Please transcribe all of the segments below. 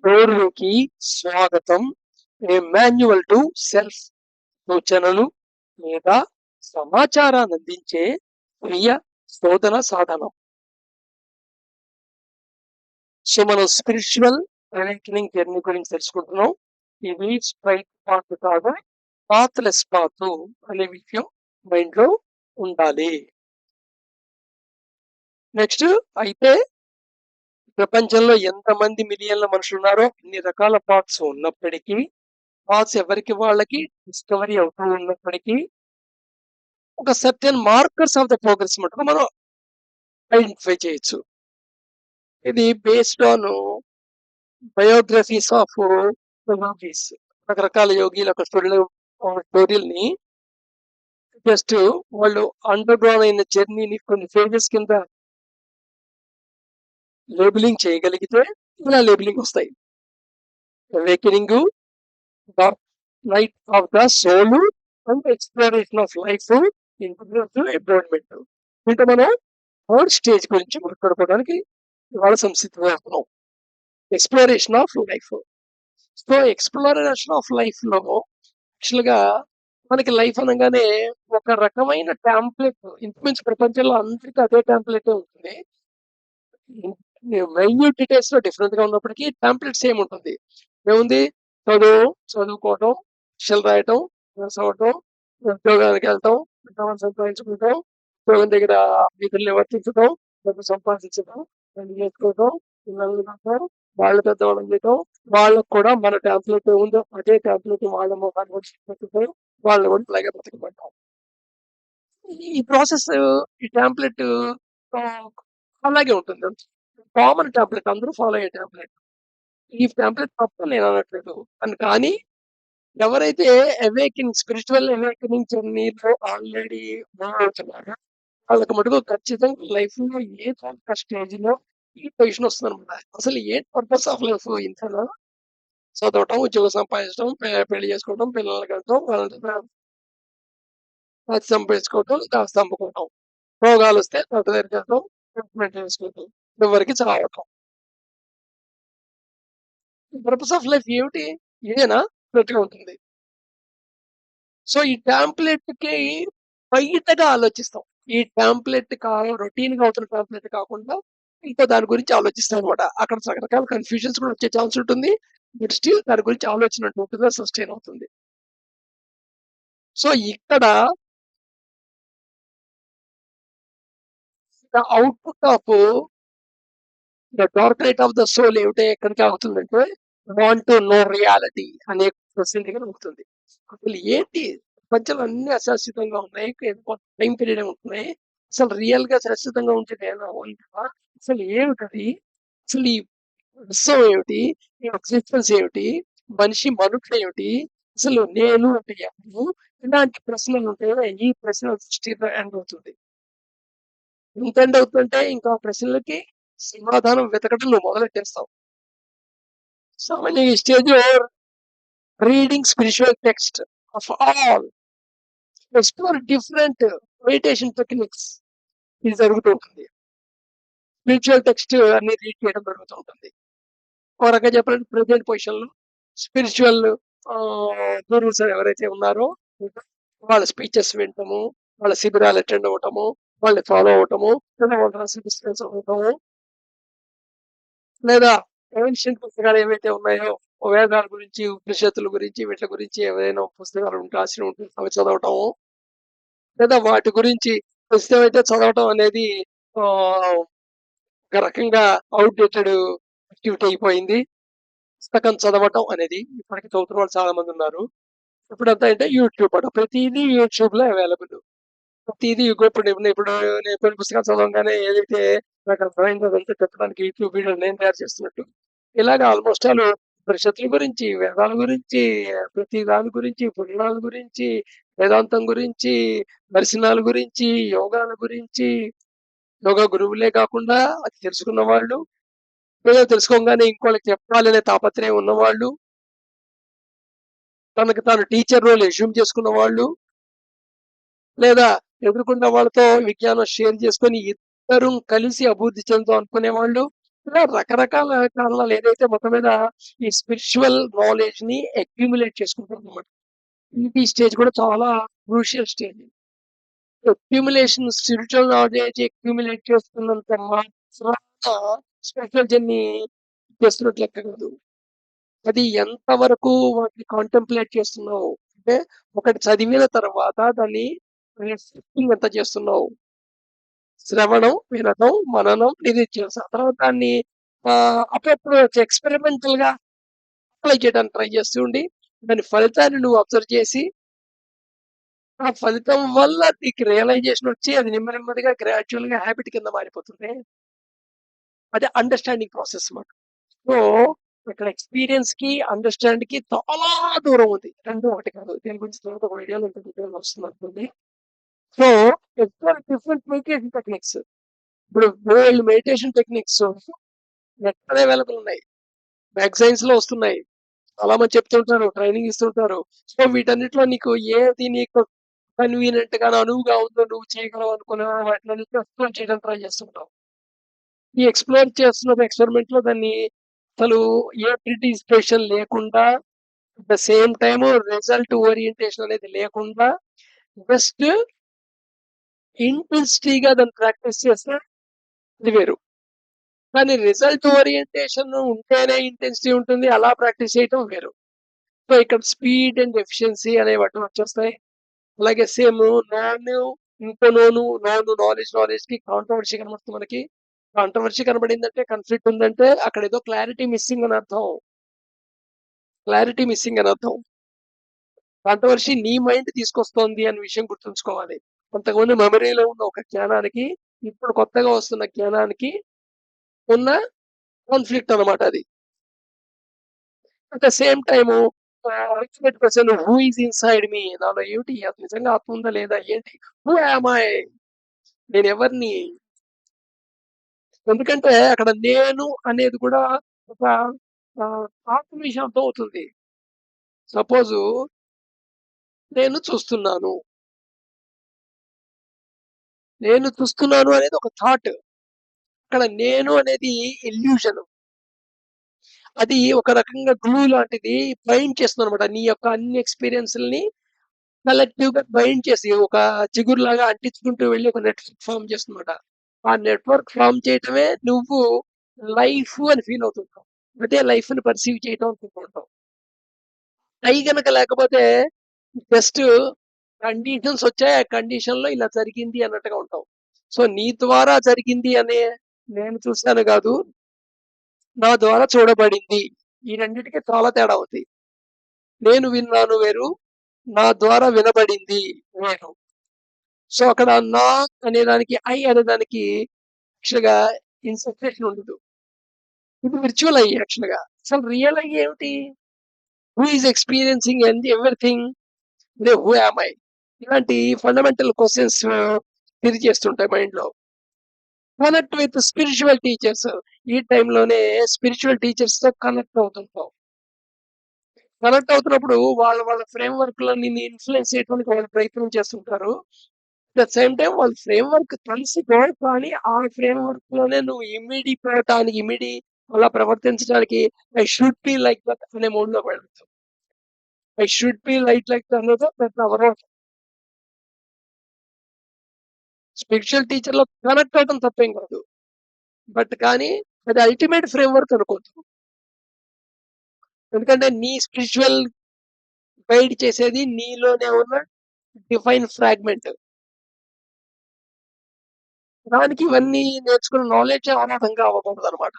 డోర్వేకి స్వాగతం. ఏ manual to self సూచనలు లేదా సమాచారాన్ని అందించే స్వీయ శోధన సాధనం. సో మనం స్పిరిచువల్ అవేకనింగ్ జర్నీ గురించి తెలుసుకుంటున్నాం. ఇది స్ట్రైట్ పాత్ కాదు, పాత్లెస్ పాత్ అనే విషయం మైండ్ లో ఉండాలి. నెక్స్ట్ అయితే ప్రపంచంలో ఎంతమంది మిలియన్ల మనుషులు ఉన్నారో అన్ని రకాల పాత్స్ ఉన్నప్పటికీ, పాత్స్ ఎవరికి వాళ్ళకి డిస్కవరీ అవుతూ ఉన్నప్పటికీ, ఒక certain markers of the progress మటుకు మనం ఐడెంటిఫై చేయొచ్చు. ఇది based on biographies of yogis. రకరకాల యోగిల యొక్క స్టోరీలని జస్ట్ వాళ్ళు అండర్ గ్రౌండ్ అయిన జర్నీని కొన్ని ఫేజెస్ కింద లేబులింగ్ చేయగలిగితే ఇలా లేబులింగ్ వస్తాయి. Awakening, dark night of the soul and exploration of life, integrative employment. ఇంకా మనం థర్డ్ స్టేజ్ గురించి మాట్లాడుకోవడానికి ఇవాళ సంసిద్ధమవుతున్నాం. Exploration of life. So exploration of life లో యాక్చువల్ గా మనకి లైఫ్ అనగానే ఒక రకమైన టాంప్లెట్, ఇంచుమించు ప్రపంచంలో అందరికీ అదే టాంప్లెట్ ఉంటుంది. మైన్యూట్ డీటెయిల్స్ లో డిఫరెంట్ గా ఉన్నప్పటికీ టాంప్లెట్ సేమ్ ఉంటుంది. ఏముంది? చదువుకోవటం, పరీక్షలు రాయటం, పాస్ అవ్వటం, ఉద్యోగానికి వెళ్తాం, ఉద్యోగం సంపాదించుకుంటాం, ఉద్యోగం దగ్గర విధులు నివర్తించడం, డబ్బు సంపాదించడం, పెళ్లి చేసుకోవటం, పిల్లలు కంటాం, వాళ్ళు పెద్దవాళ్ళని చేయటం, వాళ్ళకు కూడా మన టాంప్లెట్ ఉందో అదే టాంప్లెట్ వాళ్ళ మొహాన్ని కూడా పెట్టుతాం, వాళ్ళు కూడా ఇలాగే బతకమంటాం. ఈ ప్రాసెస్, ఈ టాంప్లెట్ అలాగే ఉంటుంది. కామన్ టాంప్లెట్, అందరూ ఫాలో అయ్యే టాంప్లెట్. ఈ టాంప్లెట్ తప్పని నేను అనట్లేదు. కానీ ఎవరైతే స్పిరిచువల్ అవేకనింగ్ జర్నీలో ఆల్రెడీ మూవ్ అవుతున్నారో వాళ్ళకి మటుకు ఖచ్చితంగా లైఫ్ లో ఏదో ఒక స్టేజ్ లో ఈ పొజిషన్ వస్తుంది అనమాట. అసలు ఏంటి పర్పస్ ఆఫ్ లైఫ్? ఇంతలో చదవటం, ఉద్యోగం సంపాదించడం, పెళ్లి చేసుకోవడం, పిల్లలకి వెళ్ళటం, వాళ్ళ అది సంపాదించుకోవటం, కాస్త అమ్ముకోవటం, రోగాలు వస్తే డాక్టర్ దగ్గరికి వెళ్ళటం, ట్రీట్మెంట్ చేసుకోవటం, ఎవరికి చావటం. పర్పస్ ఆఫ్ లైఫ్ ఏమిటి? ఇదేనా? గట్టిగా ఉంటుంది. సో ఈ టాంప్లెట్ కి బయటగా ఆలోచిస్తాం. ఈ టాంప్లెట్ రొటీన్ గా అవుతున్న టాంప్లెట్ కాకుండా ఇంకా దాని గురించి ఆలోచిస్తాం అనమాట. అక్కడ రకరకాల కన్ఫ్యూజన్స్ కూడా వచ్చే ఛాన్స్ ఉంటుంది. బట్ స్టిల్ దాని గురించి ఆలోచన ఉంటుందిగా సస్టైన్ అవుతుంది. సో ఇక్కడ the output of the dark night of the soul ఏమిటో ఎక్కడికి అవుతుందంటే, వాంట్ టు నో రియాలిటీ అనే క్వశ్చన్ దగ్గర అవుతుంది. అసలు ఏంటి? ప్రపంచంలో అన్ని అశాశ్వతంగా ఉన్నాయి. టైం పీరియడ్ ఉంటున్నాయి. అసలు రియల్ గా శాశ్వతంగా ఉంచేది ఏమైనా ఉందా? అసలు ఏమిటది? అసలు ఈ విశ్వం ఏమిటి? ఈ ఎగ్జిస్టెన్స్ ఏమిటి? మనుషుడు ఏమిటి? అసలు నేను అంటే ఎవరు? ఇలాంటి ప్రశ్నలు ఉంటాయో ఈ ప్రశ్న దృష్టిలో ఎండ్ అవుతుంది. ఎంత ఎండ్ అవుతుందంటే ఇంకా ఆ ప్రశ్నలకి సమాధానం వెతకడం నువ్వు మొదలెట్టేస్తావు. సో ఈ స్టేజ్ లో reading spiritual text of all, explore different meditation techniques, ఇది జరుగుతూ ఉంటుంది. స్పిరిచువల్ టెక్స్ట్ అన్ని రీడ్ చేయడం జరుగుతూ ఉంటుంది. ఒక రకంగా చెప్పాలంటే ప్రెజెంట్ పొజిషన్ లో స్పిరిచువల్ గురువుస్ ఎవరైతే ఉన్నారో వాళ్ళ స్పీచెస్ వింటము, వాళ్ళ శిబిరాలు అటెండ్ అవ్వటము, వాళ్ళని ఫాలో అవటము, లేదా వాళ్ళ రెసిస్టెన్స్ అవ్వటము, లేదా ఏన్షియంట్ పుస్తకాలు ఏవైతే ఉన్నాయో వేదాల గురించి, ఉపనిషత్తుల గురించి, వీటి గురించి ఏవైనా పుస్తకాలు ఉంటే రాసి ఉంటే అవి చదవటము, లేదా వాటి గురించి ప్రస్తుతం అయితే చదవటం అనేది ఒక రకంగా అవుట్డేటెడ్ యాక్టివిటీ అయిపోయింది. పుస్తకం చదవటం అనేది ఇప్పటికి చదువుతున్న వాళ్ళు చాలా మంది ఉన్నారు. ఇప్పుడంతా అంటే యూట్యూబ్ అట, ప్రతిదీ యూట్యూబ్ లో అవైలబుల్. ప్రతిదీ ఇప్పుడు నేను కొన్ని పుస్తకాలు చదవగానే ఏదైతే నాకు అర్థమైందో అదంతా చెప్పడానికి యూట్యూబ్ వీడియోలు నేను తయారు చేస్తున్నట్టు ఇలాగ ఆల్మోస్ట్ ఆల్ ఉపనిషత్తుల గురించి, వేదాల గురించి, ప్రతి దాని గురించి, పురాణాల గురించి, వేదాంతం గురించి, దర్శనాల గురించి, యోగాల గురించి, యోగా గురువులే కాకుండా అది తెలుసుకున్న వాళ్ళు, ఏదో తెలుసుకోగానే ఇంకోళ్ళకి చెప్పాలనే తాపత్రయం ఉన్నవాళ్ళు, తనకు తాను టీచర్ రోల్ అస్యూమ్ చేసుకున్న వాళ్ళు, లేదా ఎదుర్కొన్న వాళ్ళతో విజ్ఞానం షేర్ చేసుకొని ఇద్దరు కలిసి అభివృద్ధి చెందుతాం అనుకునే వాళ్ళు, ఇలా రకరకాల కారణాలు ఏదైతే మొత్తం మీద ఈ స్పిరిచ్యువల్ నాలెడ్జ్‌ని అక్యుములేట్ చేసుకుంటారనమాట. ఈ స్టేజ్ కూడా చాలా crucial stage. Accumulation spiritual knowledge accumulate చేస్తున్నంత మాత్రాన స్పిరిచ్యువల్ జర్నీ చేస్తున్నట్టు లెక్క కాదు. అది ఎంత వరకు వాటిని కాంటెంప్లేట్ చేస్తున్నావు. అంటే ఒకటి చదివిన తర్వాత దాన్ని రిఫ్లెక్టింగ్ ఎంత చేస్తున్నావు. శ్రవణం, వినడం, మననం, నిధిధ్యాస. తర్వాత దాన్ని అప్పుడప్పుడు ఎక్స్‌పెరిమెంటల్‌గా అప్లై చేయడానికి ట్రై చేస్తూ ఉండి, దాని ఫలితాన్ని నువ్వు అబ్జర్వ్ చేసి, ఆ ఫలితం వల్ల నీకు రియలైజేషన్ వచ్చి అది నెమ్మదిగా గ్రాడ్యుయల్‌గా హాబిట్ కింద మారిపోతుంది. అది అండర్‌స్టాండింగ్ ప్రాసెస్ మాట. సో, ఇక్కడ ఎక్స్‌పీరియన్స్‌కి, అండర్‌స్టాండ్‌కి చాలా దూరం ఉంది. 2 ఒకటి కాదు. దీని గురించి తర్వాత ఒక వీడియోలో ఇంకా డీటెయిల్‌గా వస్తుందనుకోండి. So, different meditation techniques. ఇప్పుడు బోలెడు మెడిటేషన్ టెక్నిక్స్ ఎక్కడ అవైలబుల్ ఉన్నాయి. మ్యాగజైన్స్‌లో వస్తున్నాయి. చాలా మంది చెప్తుంటారు. ట్రైనింగ్ ఇస్తుంటారు. సో, వీటన్నిటిలో నీకు ఏది నీకు కన్వీనియంట్‌గా అనువుగా ఉందో నువ్వు చేయగలవు అనుకున్న వాటిలన్నిటిని ఎక్స్‌ప్లోర్ చేయడానికి ట్రై చేస్తుంటావు. ఈ ఎక్స్‌ప్లోర్ చేస్తున్న ఎక్స్‌పెరిమెంట్‌లో దాన్ని అసలు ఏ ప్రిడిస్పోజిషన్ లేకుండా at the same time result orientation అనేది లేకుండా జస్ట్ ఇంటెన్సిటీగా దాన్ని ప్రాక్టీస్ చేస్తే అది వేరు. కానీ రిజల్ట్ ఓరియంటేషన్ ఉంటేనే ఇంటెన్సిటీ ఉంటుంది. అలా ప్రాక్టీస్ చేయటం వేరు. సో, ఇక్కడ స్పీడ్ అండ్ ఎఫిషియన్సీ అనేవి వచ్చేస్తాయి. అలాగే సేమ్ నాను ఇంకో నాలెడ్జ్‌కి కాంట్రోవర్సీ కనబడుతుంది మనకి. కాంట్రోవర్సీ కనబడిందంటే కాన్ఫ్లిక్ట్ ఉందంటే అక్కడ ఏదో క్లారిటీ మిస్సింగ్ అని అర్థం. క్లారిటీ మిస్సింగ్ అని అర్థం. కాంట్రోవర్సీ నీ మైండ్ తీసుకొస్తోంది అనే విషయం గుర్తుంచుకోవాలి. కొంతమంది మెమరీలో ఉన్న ఒక జ్ఞానానికి, ఇప్పుడు కొత్తగా వస్తున్న జ్ఞానానికి ఉన్న కాన్ఫ్లిక్ట్ అన్నమాట అది. At the same time ultimate question who is inside me? నాలో ఏమిటి? అసలు నిజంగా ఆత్మ ఉందా లేదా? ఏంటి? Who am I? నేనెవరిని? ఎందుకంటే అక్కడ నేను అనేది కూడా ఒక ఆత్మ విషయం అర్థమవుతుంది. సపోజు నేను చూస్తున్నాను. నేను చూస్తున్నాను అనేది ఒక థాట్. అక్కడ నేను అనేది ఇల్యూషన్. అది ఒక రకంగా గ్లూ లాంటిది బైండ్ చేస్తుందన్నమాట. నీ యొక్క అన్ని ఎక్స్‌పీరియన్స్‌లని కలెక్టివ్‌గా బైండ్ చేసి ఒక చిగురులాగా అంటించుకుంటూ వెళ్లి ఒక నెట్వర్క్ ఫార్మ్ చేస్తుందన్నమాట. ఆ నెట్వర్క్ ఫార్మ్ చేయటమే నువ్వు లైఫ్ అని ఫీల్ అవుతుంటావు. అదే లైఫ్‌ని పర్సీవ్ చేయటం అనుకుంటుంటావు. అయి గనక లేకపోతే జస్ట్ కండిషన్స్ వచ్చాయి. ఆ కండిషన్‌లో ఇలా జరిగింది అన్నట్టుగా ఉంటావు. సో, నీ ద్వారా జరిగింది అనే నేను చూసాను గాదు. నా ద్వారా చూడబడింది. ఈ రెండిటికి చాలా తేడా ఉంది. నేను విన్నాను వేరు. నా ద్వారా వినబడింది వేరు. సో, అక్కడ నా అనేదానికి, ఐ అనేదానికి యాక్చువల్‌గా ఇన్‌సెపరేషన్ ఉండదు. ఇది విర్చువల్ ఐ యాక్చువల్‌గా. అసలు రియల్ ఐ ఏమిటి? Who is experiencing everything? Who am I? ఇలాంటి ఫండమెంటల్ క్వెషన్స్ తిరిగేస్తుంటాయి మైండ్‌లో. Connect with spiritual teachers. ఈ టైంలోనే స్పిరిచ్యువల్ టీచర్స్‌తో కనెక్ట్ అవుతుంటాం. కనెక్ట్ అవుతున్నప్పుడు వాళ్ళ ఫ్రేమ్ వర్క్‌లో నిన్ను ఇన్‌ఫ్లూయెన్స్ చేయడానికి వాళ్ళు ప్రయత్నం చేస్తుంటారు. అట్ ద సేమ్ టైమ్ వాళ్ళ ఫ్రేమ్ వర్క్ తెలుసుకో కానీ ఆ ఫ్రేమ్ వర్క్‌లోనే నువ్వు అలా ప్రవర్తించడానికి I should be like that అనే మోడ్‌లోకి వెళ్ళొచ్చు. I should be like that అనేది దట్ అవర్ స్పిరిచ్యువల్ టీచర్‌లో కనెక్ట్ అవ్వడం తప్పేం కాదు. బట్ కానీ అది అల్టిమేట్ ఫ్రేమ్ వర్క్ అనుకోవద్దు. ఎందుకంటే నీ స్పిరిచ్యువల్ గైడ్ చేసేది నీలోనే ఉన్న డివైన్ ఫ్రాగ్మెంట్. దానికి ఇవన్నీ నేర్చుకున్న నాలెడ్జ్ అనవసరంగా అవ్వకూడదనమాట.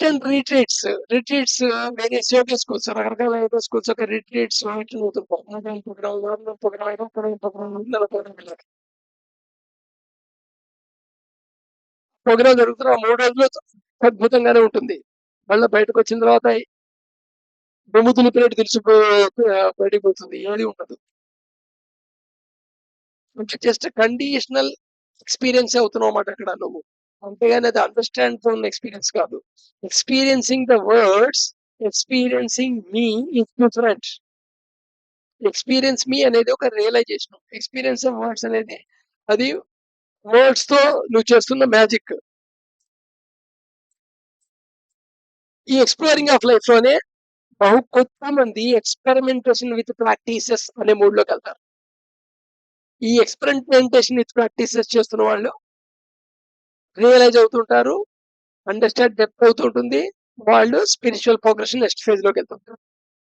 Attend retreats. Retreats various yoga schools రకరకాల యోగా స్కూల్స్ యొక్క రిట్రీట్స్ వాటిని అవుతుంటాయి. Mobile programme, normal programme, aeroplane programme, పిల్లల ప్రోగ్రామ్ ఇలా. ప్రోగ్రామ్ జరుగుతున్న ఆ 3 రోజులు అద్భుతంగానే ఉంటుంది. మళ్ళా బయటకొచ్చిన తర్వాత దుమ్ము దులిపినట్టు బయటికి పోతుంది. ఏది ఉండదు. అంటే జస్ట్ కండిషనల్ ఎక్స్‌పీరియన్స్ అవుతున్నావన్నమాట అక్కడ నువ్వు. అంతేగాని అది అండర్‌స్టాండ్‌తో ఉన్న ఎక్స్‌పీరియన్స్ కాదు. Experiencing the words, experiencing me is different. Experience me అనేది ఒక రియలైజేషన్. ఎక్స్‌పీరియన్స్ ఆఫ్ వర్డ్స్ అనేది అది వర్డ్స్‌తో నువ్వు చేస్తున్న మ్యాజిక్. ఈ ఎక్స్‌ప్లోరింగ్ ఆఫ్ లైఫ్‌లోనే కొంతమంది ఎక్స్‌పెరిమెంటేషన్ విత్ ప్రాక్టీసెస్ అనే మూడ్‌లోకెళ్తారు. ఈ ఎక్స్‌పెరిమెంటేషన్ విత్ ప్రాక్టీసెస్ చేస్తున్న వాళ్ళు రియలైజ్ అవుతుంటారు. అండర్‌స్టాండ్ డెప్త్ అవుతుంటుంది. వాళ్ళు స్పిరిచ్యువల్ ప్రోగ్రెషన్ నెక్స్ట్ ఫేజ్‌లోకెళ్తుంటారు.